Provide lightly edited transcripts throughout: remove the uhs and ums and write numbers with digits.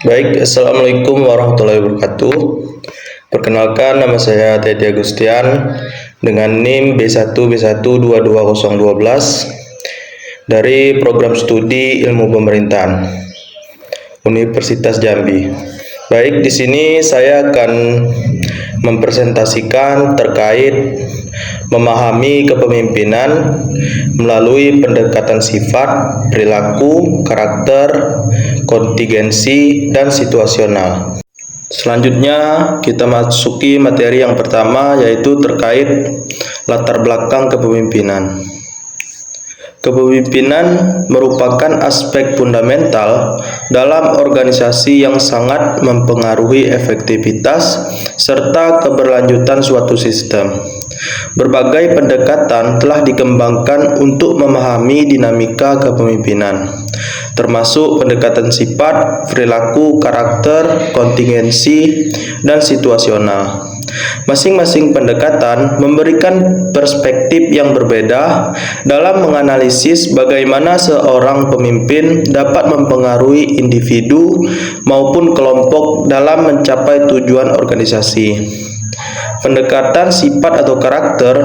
Baik, Assalamualaikum warahmatullahi wabarakatuh. Perkenalkan, nama saya Teddy Agustian dengan NIM B1B1222012 dari Program Studi Ilmu Pemerintahan Universitas Jambi. Baik, di sini saya akan mempresentasikan terkait memahami kepemimpinan melalui pendekatan sifat, perilaku, karakter, kontingensi, dan situasional. Selanjutnya kita masuki materi yang pertama, yaitu terkait latar belakang kepemimpinan. Kepemimpinan merupakan aspek fundamental dalam organisasi yang sangat mempengaruhi efektivitas serta keberlanjutan suatu sistem. Berbagai pendekatan telah dikembangkan untuk memahami dinamika kepemimpinan, termasuk pendekatan sifat, perilaku, karakter, kontingensi, dan situasional. Masing-masing pendekatan memberikan perspektif yang berbeda dalam menganalisis bagaimana seorang pemimpin dapat mempengaruhi individu maupun kelompok dalam mencapai tujuan organisasi. Pendekatan sifat atau karakter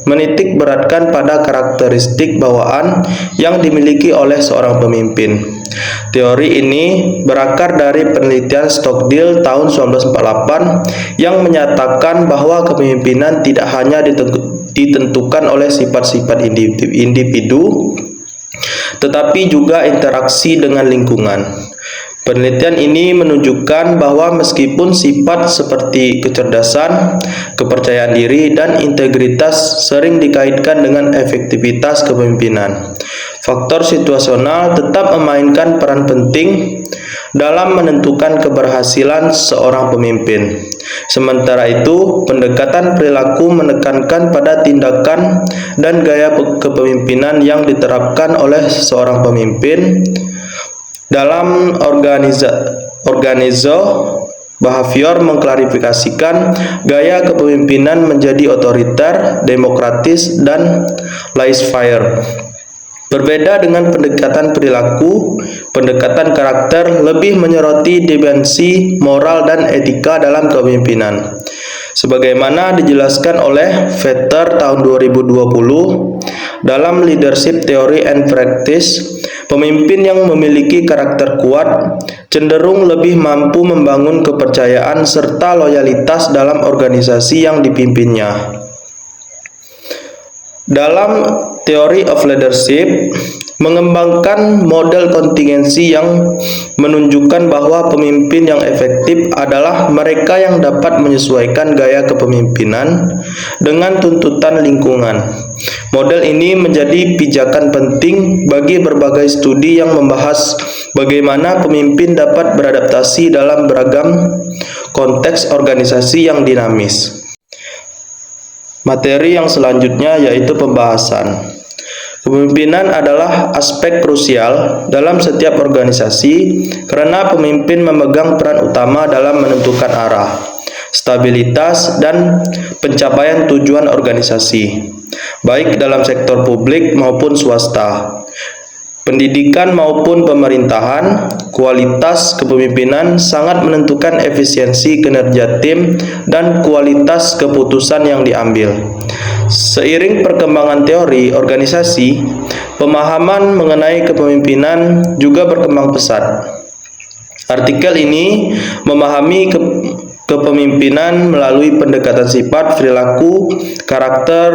menitik beratkan pada karakteristik bawaan yang dimiliki oleh seorang pemimpin. Teori ini berakar dari penelitian Stockdale tahun 1948 yang menyatakan bahwa kepemimpinan tidak hanya ditentukan oleh sifat-sifat individu, tetapi juga interaksi dengan lingkungan. Penelitian ini menunjukkan bahwa meskipun sifat seperti kecerdasan, kepercayaan diri, dan integritas sering dikaitkan dengan efektivitas kepemimpinan, faktor situasional tetap memainkan peran penting dalam menentukan keberhasilan seorang pemimpin. Sementara itu, pendekatan perilaku menekankan pada tindakan dan gaya kepemimpinan yang diterapkan oleh seorang pemimpin. Dalam behavior mengklarifikasikan gaya kepemimpinan menjadi otoriter, demokratis, dan laissez-faire. Berbeda dengan pendekatan perilaku, pendekatan karakter lebih menyoroti dimensi moral dan etika dalam kepemimpinan. Sebagaimana dijelaskan oleh Vetter tahun 2020 dalam Leadership Theory and Practice, pemimpin yang memiliki karakter kuat cenderung lebih mampu membangun kepercayaan serta loyalitas dalam organisasi yang dipimpinnya. Dalam Theory of Leadership, mengembangkan model kontingensi yang menunjukkan bahwa pemimpin yang efektif adalah mereka yang dapat menyesuaikan gaya kepemimpinan dengan tuntutan lingkungan. Model ini menjadi pijakan penting bagi berbagai studi yang membahas bagaimana pemimpin dapat beradaptasi dalam beragam konteks organisasi yang dinamis. Materi yang selanjutnya yaitu pembahasan. Kepemimpinan adalah aspek krusial dalam setiap organisasi karena pemimpin memegang peran utama dalam menentukan arah, stabilitas, dan pencapaian tujuan organisasi, baik dalam sektor publik maupun swasta, pendidikan maupun pemerintahan. Kualitas kepemimpinan sangat menentukan efisiensi kinerja tim dan kualitas keputusan yang diambil. Seiring perkembangan teori organisasi, pemahaman mengenai kepemimpinan juga berkembang pesat. Artikel ini memahami kepemimpinan melalui pendekatan sifat, perilaku, karakter,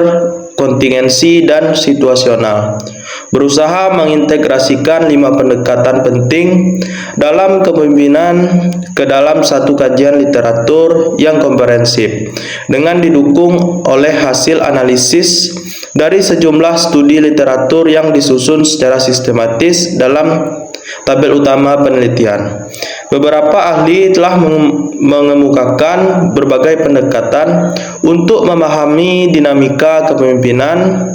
kontingensi, dan situasional. Berusaha mengintegrasikan 5 pendekatan penting dalam kepemimpinan ke dalam satu kajian literatur yang komprehensif dengan didukung oleh hasil analisis dari sejumlah studi literatur yang disusun secara sistematis dalam tabel utama penelitian. Beberapa ahli telah mengemukakan berbagai pendekatan untuk memahami dinamika kepemimpinan,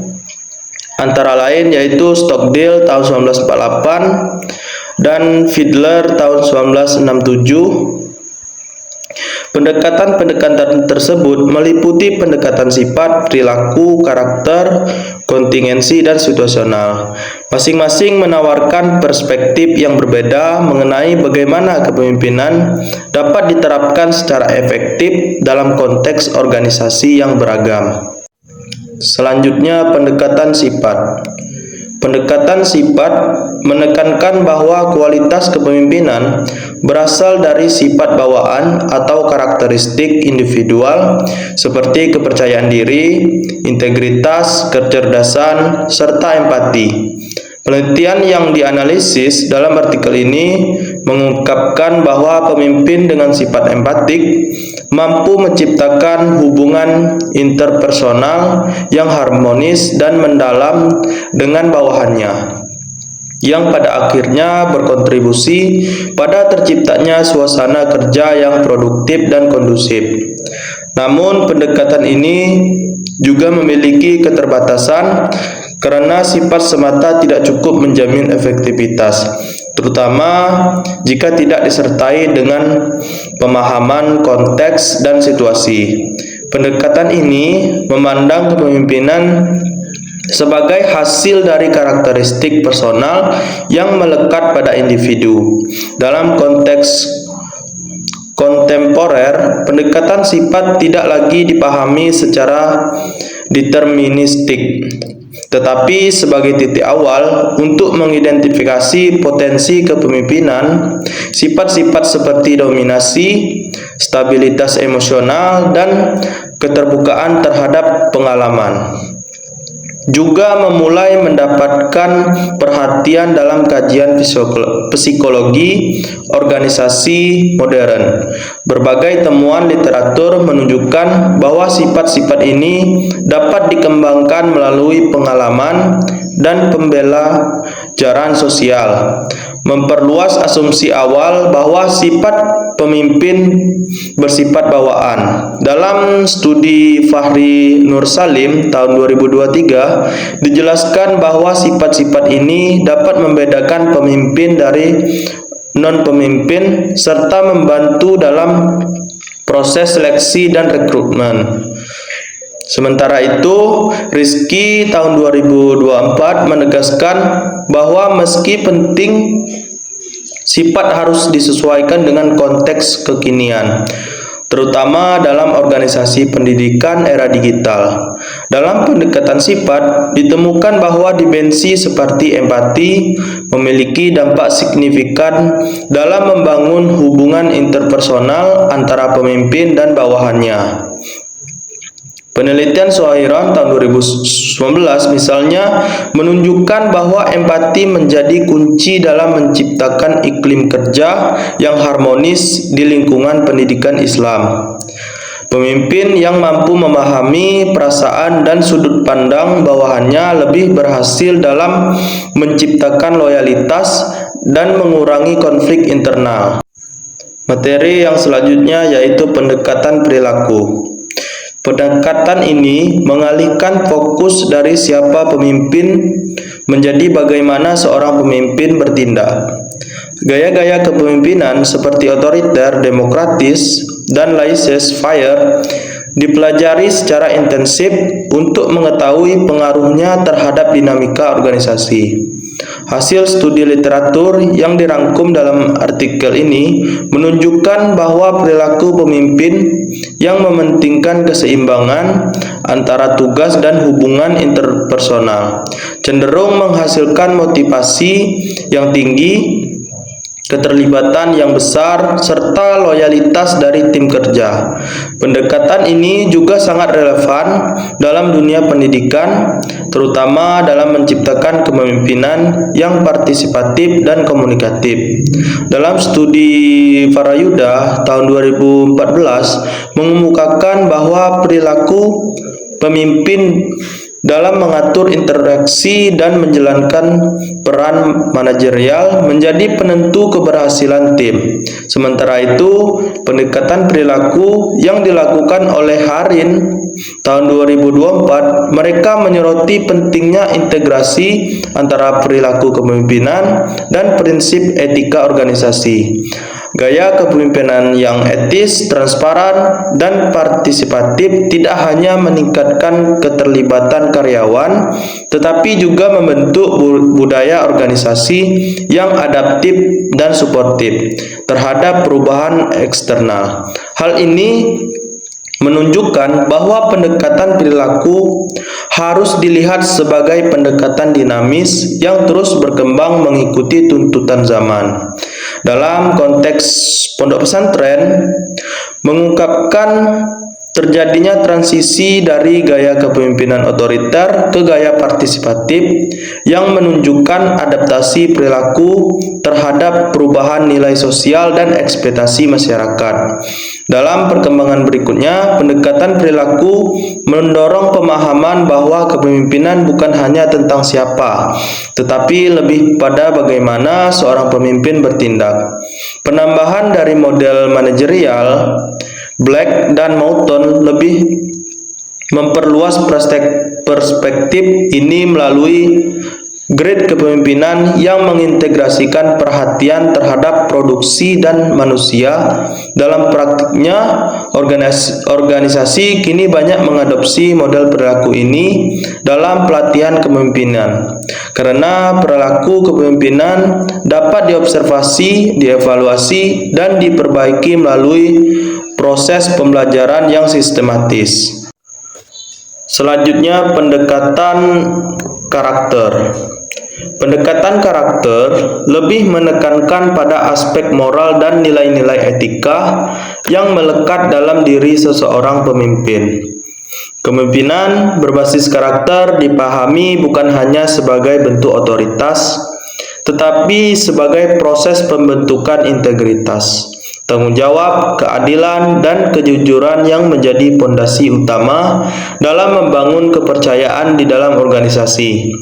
antara lain yaitu Stockdale tahun 1948 dan Fiedler tahun 1967. Pendekatan-pendekatan tersebut meliputi pendekatan sifat, perilaku, karakter, kontingensi, dan situasional. Masing-masing menawarkan perspektif yang berbeda mengenai bagaimana kepemimpinan dapat diterapkan secara efektif dalam konteks organisasi yang beragam. Selanjutnya, pendekatan sifat. Pendekatan sifat menekankan bahwa kualitas kepemimpinan berasal dari sifat bawaan atau karakteristik individual seperti kepercayaan diri, integritas, kecerdasan, serta empati. Penelitian yang dianalisis dalam artikel ini mengungkapkan bahwa pemimpin dengan sifat empatik mampu menciptakan hubungan interpersonal yang harmonis dan mendalam dengan bawahannya, yang pada akhirnya berkontribusi pada terciptanya suasana kerja yang produktif dan kondusif. Namun, pendekatan ini juga memiliki keterbatasan karena sifat semata tidak cukup menjamin efektivitas, terutama jika tidak disertai dengan pemahaman konteks dan situasi. Pendekatan ini memandang kepemimpinan sebagai hasil dari karakteristik personal yang melekat pada individu. Dalam konteks kontemporer, pendekatan sifat tidak lagi dipahami secara deterministik, tetapi sebagai titik awal untuk mengidentifikasi potensi kepemimpinan. Sifat-sifat seperti dominasi, stabilitas emosional, dan keterbukaan terhadap pengalaman juga memulai mendapatkan perhatian dalam kajian psikologi organisasi modern. Berbagai temuan literatur menunjukkan bahwa sifat-sifat ini dapat dikembangkan melalui pengalaman dan pembelajaran sosial, memperluas asumsi awal bahwa sifat pemimpin bersifat bawaan. Dalam studi Fahri Nursalim tahun 2023 dijelaskan bahwa sifat-sifat ini dapat membedakan pemimpin dari non-pemimpin serta membantu dalam proses seleksi dan rekrutmen. Sementara itu, Rizky tahun 2024 menegaskan bahwa meski penting, sifat harus disesuaikan dengan konteks kekinian, terutama dalam organisasi pendidikan era digital. Dalam pendekatan sifat, ditemukan bahwa dimensi seperti empati memiliki dampak signifikan dalam membangun hubungan interpersonal antara pemimpin dan bawahannya. Penelitian Sohairan tahun 2019 misalnya menunjukkan bahwa empati menjadi kunci dalam menciptakan iklim kerja yang harmonis di lingkungan pendidikan Islam. Pemimpin yang mampu memahami perasaan dan sudut pandang bawahannya lebih berhasil dalam menciptakan loyalitas dan mengurangi konflik internal. Materi yang selanjutnya yaitu pendekatan perilaku. Pendekatan ini mengalihkan fokus dari siapa pemimpin menjadi bagaimana seorang pemimpin bertindak. Gaya-gaya kepemimpinan seperti otoriter, demokratis, dan laissez-faire dipelajari secara intensif untuk mengetahui pengaruhnya terhadap dinamika organisasi. Hasil studi literatur yang dirangkum dalam artikel ini menunjukkan bahwa perilaku pemimpin yang mementingkan keseimbangan antara tugas dan hubungan interpersonal cenderung menghasilkan motivasi yang tinggi, keterlibatan yang besar, serta loyalitas dari tim kerja. Pendekatan ini juga sangat relevan dalam dunia pendidikan, terutama dalam menciptakan kepemimpinan yang partisipatif dan komunikatif. Dalam studi Farayuda tahun 2014 mengemukakan bahwa perilaku pemimpin dalam mengatur interaksi dan menjalankan peran manajerial menjadi penentu keberhasilan tim. Sementara itu, pendekatan perilaku yang dilakukan oleh Harin tahun 2024, mereka menyoroti pentingnya integrasi antara perilaku kepemimpinan dan prinsip etika organisasi. Gaya kepemimpinan yang etis, transparan, dan partisipatif tidak hanya meningkatkan keterlibatan karyawan, tetapi juga membentuk budaya organisasi yang adaptif dan suportif terhadap perubahan eksternal. Hal ini menunjukkan bahwa pendekatan perilaku harus dilihat sebagai pendekatan dinamis yang terus berkembang mengikuti tuntutan zaman. Dalam konteks pondok pesantren, mengungkapkan terjadinya transisi dari gaya kepemimpinan otoriter ke gaya partisipatif yang menunjukkan adaptasi perilaku terhadap perubahan nilai sosial dan ekspektasi masyarakat. Dalam perkembangan berikutnya, pendekatan perilaku mendorong pemahaman bahwa kepemimpinan bukan hanya tentang siapa, tetapi lebih pada bagaimana seorang pemimpin bertindak. Penambahan dari model manajerial Black dan Moulton lebih memperluas perspektif ini melalui grade kepemimpinan yang mengintegrasikan perhatian terhadap produksi dan manusia. Dalam praktiknya, organisasi kini banyak mengadopsi model perilaku ini dalam pelatihan kepemimpinan. Karena perilaku kepemimpinan dapat diobservasi, dievaluasi, dan diperbaiki melalui proses pembelajaran yang sistematis. Selanjutnya, pendekatan karakter. Pendekatan karakter lebih menekankan pada aspek moral dan nilai-nilai etika yang melekat dalam diri seseorang pemimpin. Kepemimpinan berbasis karakter dipahami bukan hanya sebagai bentuk otoritas, tetapi sebagai proses pembentukan integritas, tanggung jawab, keadilan, dan kejujuran yang menjadi pondasi utama dalam membangun kepercayaan di dalam organisasi.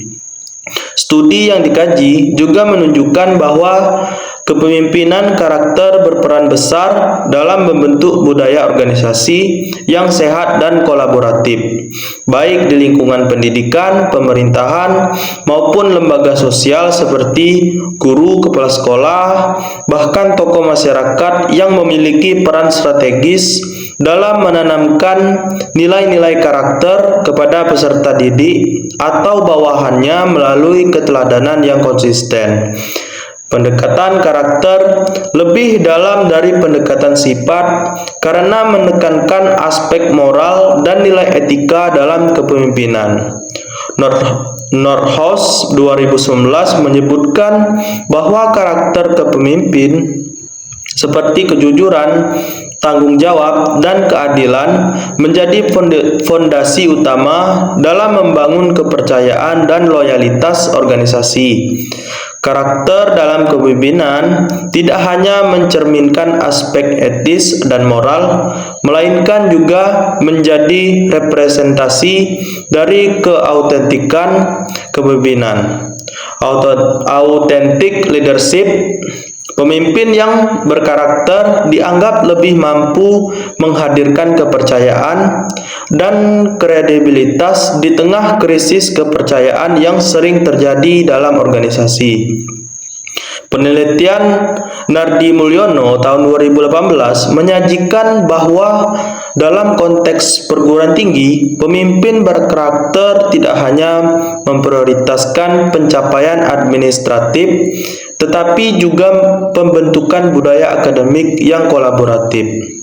Studi yang dikaji juga menunjukkan bahwa kepemimpinan karakter berperan besar dalam membentuk budaya organisasi yang sehat dan kolaboratif, baik di lingkungan pendidikan, pemerintahan, maupun lembaga sosial seperti guru, kepala sekolah, bahkan tokoh masyarakat yang memiliki peran strategis dalam menanamkan nilai-nilai karakter kepada peserta didik atau bawahannya melalui keteladanan yang konsisten. Pendekatan karakter lebih dalam dari pendekatan sifat karena menekankan aspek moral dan nilai etika dalam kepemimpinan. Northouse 2019 menyebutkan bahwa karakter kepemimpin seperti kejujuran, tanggung jawab, dan keadilan menjadi fondasi utama dalam membangun kepercayaan dan loyalitas organisasi. Karakter dalam kepemimpinan tidak hanya mencerminkan aspek etis dan moral, melainkan juga menjadi representasi dari keautentikan kepemimpinan. Authentic leadership. Pemimpin yang berkarakter dianggap lebih mampu menghadirkan kepercayaan dan kredibilitas di tengah krisis kepercayaan yang sering terjadi dalam organisasi. Penelitian Nardi Mulyono tahun 2018 menyajikan bahwa dalam konteks perguruan tinggi, pemimpin berkarakter tidak hanya memprioritaskan pencapaian administratif, tetapi juga pembentukan budaya akademik yang kolaboratif.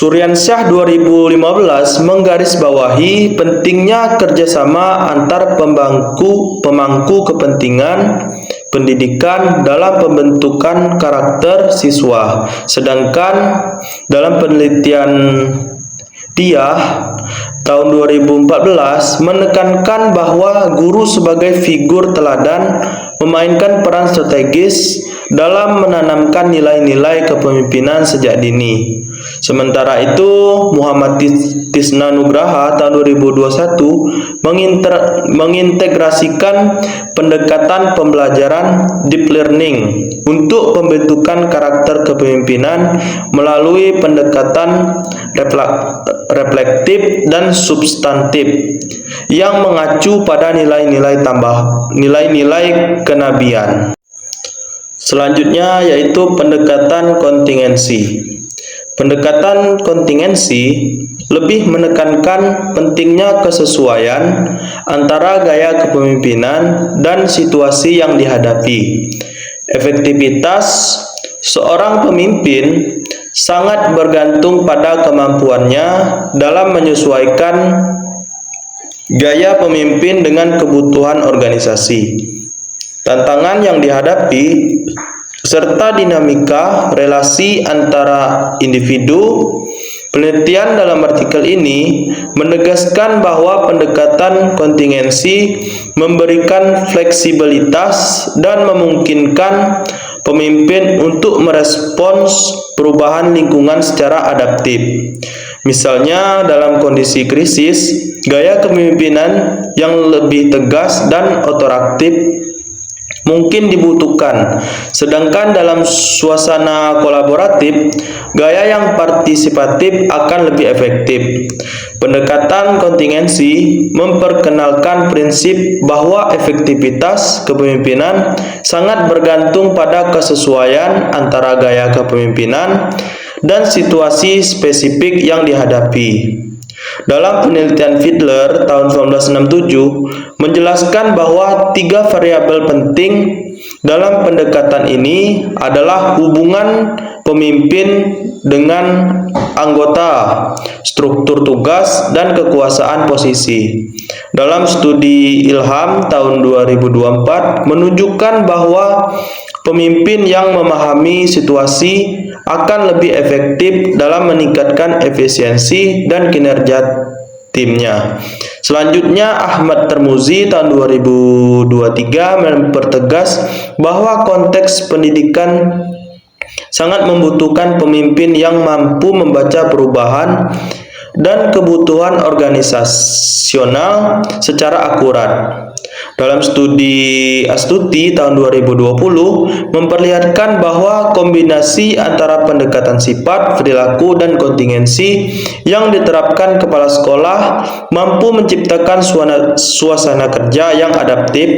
Suryansyah 2015 menggarisbawahi pentingnya kerjasama antar pemangku kepentingan pendidikan dalam pembentukan karakter siswa. Sedangkan dalam penelitian Tiah tahun 2014 menekankan bahwa guru sebagai figur teladan memainkan peran strategis dalam menanamkan nilai-nilai kepemimpinan sejak dini. Sementara itu, Muhammad Tisna Nugraha tahun 2021 mengintegrasikan pendekatan pembelajaran deep learning untuk pembentukan karakter kepemimpinan melalui pendekatan reflektif dan substantif yang mengacu pada nilai-nilai kenabian. Selanjutnya yaitu pendekatan kontingensi. Pendekatan kontingensi lebih menekankan pentingnya kesesuaian antara gaya kepemimpinan dan situasi yang dihadapi. Efektivitas seorang pemimpin sangat bergantung pada kemampuannya dalam menyesuaikan gaya pemimpin dengan kebutuhan organisasi, tantangan yang dihadapi, serta dinamika relasi antara individu. Penelitian dalam artikel ini menegaskan bahwa pendekatan kontingensi memberikan fleksibilitas dan memungkinkan pemimpin untuk merespons perubahan lingkungan secara adaptif. Misalnya dalam kondisi krisis, gaya kepemimpinan yang lebih tegas dan otoritatif mungkin dibutuhkan, sedangkan dalam suasana kolaboratif, gaya yang partisipatif akan lebih efektif. Pendekatan kontingensi memperkenalkan prinsip bahwa efektivitas kepemimpinan sangat bergantung pada kesesuaian antara gaya kepemimpinan dan situasi spesifik yang dihadapi. Dalam penelitian Fiedler tahun 1967 menjelaskan bahwa 3 variabel penting dalam pendekatan ini adalah hubungan pemimpin dengan anggota, struktur tugas, dan kekuasaan posisi. Dalam studi Ilham tahun 2024 menunjukkan bahwa pemimpin yang memahami situasi akan lebih efektif dalam meningkatkan efisiensi dan kinerja timnya. Selanjutnya, Ahmad Termuzi tahun 2023 mempertegas bahwa konteks pendidikan sangat membutuhkan pemimpin yang mampu membaca perubahan dan kebutuhan organisasional secara akurat. Dalam studi Astuti tahun 2020 memperlihatkan bahwa kombinasi antara pendekatan sifat, perilaku, dan kontingensi yang diterapkan kepala sekolah mampu menciptakan suasana kerja yang adaptif,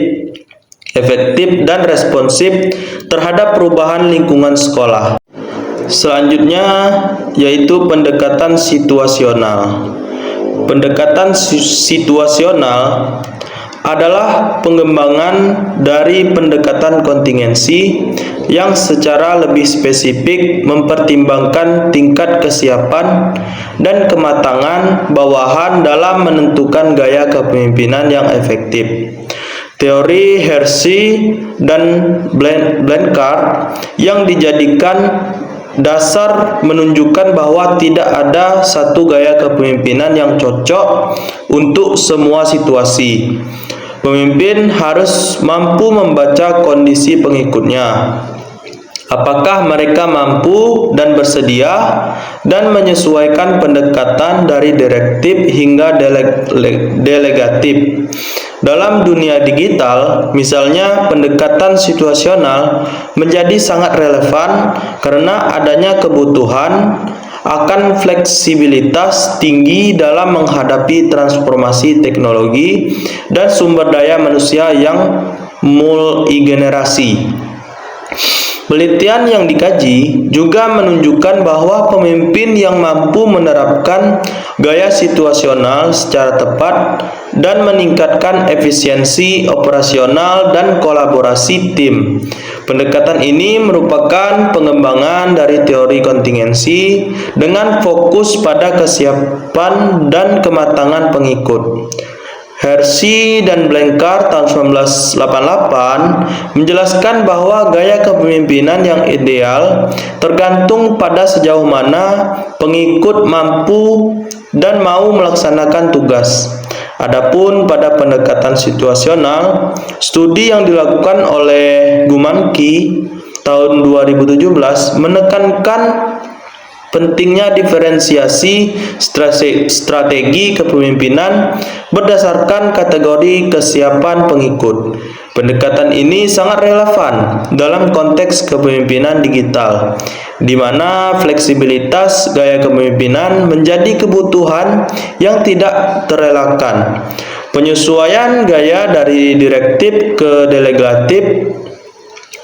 efektif, dan responsif terhadap perubahan lingkungan sekolah. Selanjutnya yaitu pendekatan situasional. Pendekatan situasional adalah pengembangan dari pendekatan kontingensi yang secara lebih spesifik mempertimbangkan tingkat kesiapan dan kematangan bawahan dalam menentukan gaya kepemimpinan yang efektif. Teori Hersey dan Blanchard yang dijadikan dasar menunjukkan bahwa tidak ada satu gaya kepemimpinan yang cocok untuk semua situasi. Pemimpin harus mampu membaca kondisi pengikutnya, apakah mereka mampu dan bersedia, dan menyesuaikan pendekatan dari direktif hingga delegatif. Dalam dunia digital, misalnya, pendekatan situasional menjadi sangat relevan karena adanya kebutuhan akan fleksibilitas tinggi dalam menghadapi transformasi teknologi dan sumber daya manusia yang multigenerasi. Penelitian yang dikaji juga menunjukkan bahwa pemimpin yang mampu menerapkan gaya situasional secara tepat dan meningkatkan efisiensi operasional dan kolaborasi tim. Pendekatan ini merupakan pengembangan dari teori kontingensi dengan fokus pada kesiapan dan kematangan pengikut. Hersey dan Blanchard tahun 1988 menjelaskan bahwa gaya kepemimpinan yang ideal tergantung pada sejauh mana pengikut mampu dan mau melaksanakan tugas. Adapun pada pendekatan situasional, studi yang dilakukan oleh Gumanki tahun 2017 menekankan pentingnya diferensiasi strategi kepemimpinan berdasarkan kategori kesiapan pengikut. Pendekatan ini sangat relevan dalam konteks kepemimpinan digital, di mana fleksibilitas gaya kepemimpinan menjadi kebutuhan yang tidak terelakkan. Penyesuaian gaya dari direktif ke delegatif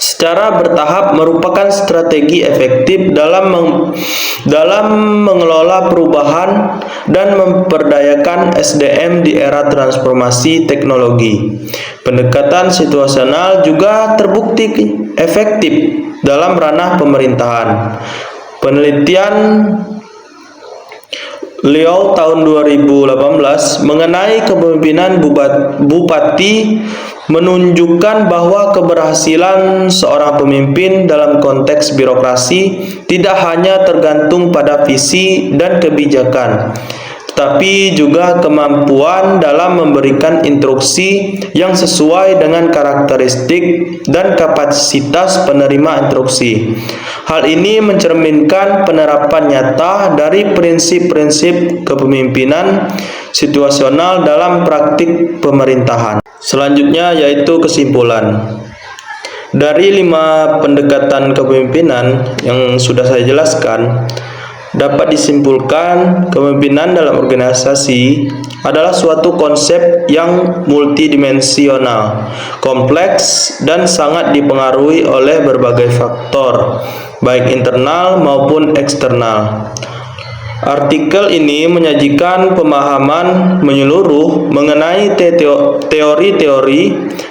secara bertahap merupakan strategi efektif dalam mengelola perubahan dan memperdayakan SDM di era transformasi teknologi. Pendekatan situasional juga terbukti efektif dalam ranah pemerintahan. Penelitian Liao tahun 2018 mengenai kepemimpinan bupati menunjukkan bahwa keberhasilan seorang pemimpin dalam konteks birokrasi tidak hanya tergantung pada visi dan kebijakan, tetapi juga kemampuan dalam memberikan instruksi yang sesuai dengan karakteristik dan kapasitas penerima instruksi. Hal ini mencerminkan penerapan nyata dari prinsip-prinsip kepemimpinan situasional dalam praktik pemerintahan. Selanjutnya yaitu kesimpulan. Dari 5 pendekatan kepemimpinan yang sudah saya jelaskan, dapat disimpulkan kepemimpinan dalam organisasi adalah suatu konsep yang multidimensional, kompleks, dan sangat dipengaruhi oleh berbagai faktor, baik internal maupun eksternal. Artikel ini menyajikan pemahaman menyeluruh mengenai teori-teori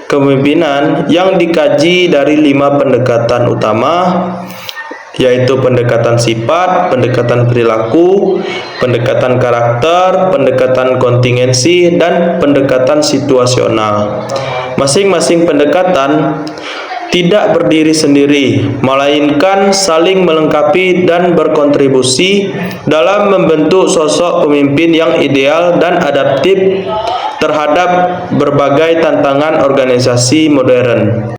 kepemimpinan yang dikaji dari 5 pendekatan utama, yaitu pendekatan sifat, pendekatan perilaku, pendekatan karakter, pendekatan kontingensi, dan pendekatan situasional. Masing-masing pendekatan tidak berdiri sendiri, melainkan saling melengkapi dan berkontribusi dalam membentuk sosok pemimpin yang ideal dan adaptif terhadap berbagai tantangan organisasi modern.